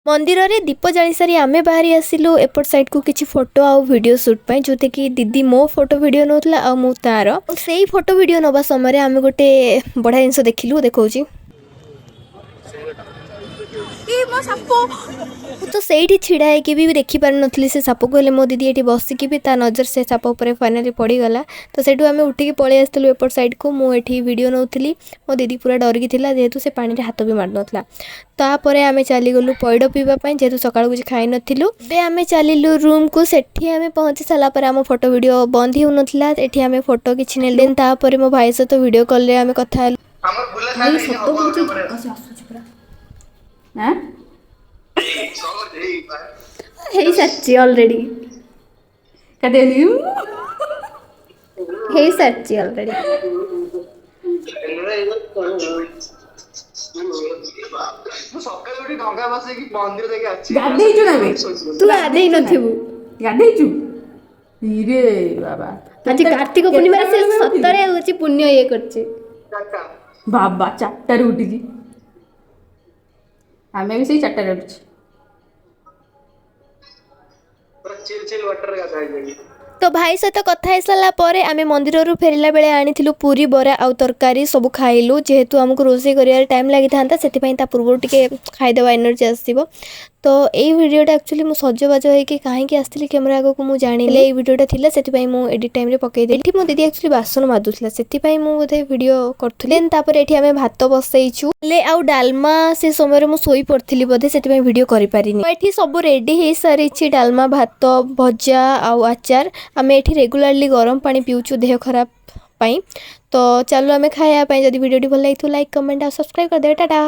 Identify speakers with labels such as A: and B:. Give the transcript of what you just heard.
A: मंदिर रे दीप जाली सारी आमे बाहरी आसिलु एपट साइड को किछि फोटो आ वीडियो शूट पई जोते कि दीदी मो फोटो वीडियो नोतला आ मु तार सेही फोटो वीडियो नबा समय आमे गोटे बढिया जिंस देखिलु देखौची तो सही छिड़ा है कि भी देखी पार नथली से साप को मो दीदी ये बसिकी भी ता नजर से साप उपर फाइनाली पड़गला तो सेठू आम उठिकी पलि आसलु एपट साइड को मुझे वीडियो नौली मो दीदी पूरा डरिकी थिला जेहेतु से पानी हाथ भी मार नाला तापर आम चलीगलु पैड पीवाई जेहेतु सकाळु कुछ खाई नथिलु बे आम चलीलु रूम को सेठी आम पहुँची सारापर आम फोटो वीडियो बंद ही होनथिला एठी आम फोटो किछि नेल देन तापर मो भाई सहित वीडियो कॉल रे आम कथा हे सच्ची ऑलरेडी
B: कदेली
A: हे सच्ची ऑलरेडी तू गाधे नथिबु
B: गाधेचु रे बाबा
A: आज कार्तिक पूर्णिमा से सतरे होची पुण्य ये करछि
B: बाबा 4 उठी आमे भी से 4 उठी
C: चिल वाटर का
A: तो भाई सहित कथा है सारा पर आम मंदिर फेरला बेले आनी पूरी बरा आउ तरकारी सब खाइलु जेहेतु आमको रोषे कर टाइम लगी था से पूर्व टे खाईदेवा एनर्जी आसो तो यही वीडियोटा एक्चुअली मुझे सजबाज होगी कहीं आसती कैमेरा आगे मुझे जानी ये वीडियोटा थिला से मुझे एडिट टाइम रे पकईदेली मो दीदी एक्चुअली बासन मादुला से बोधे वीडियो करें तापर ये आम भात बसईचु आउ डालमा से समय मुझे शोई पड़ी बोधे से वीडियो करें सब रेडी हो सारी डालमा भात भजा आउ आचार आम ये रेगुलारली गरम पानी पीऊँ देह खराब पाई तो चलो आम खायापी जब वीडियो भल लगी लाइक कमेंट और सब्सक्राइब कर दे टाटा।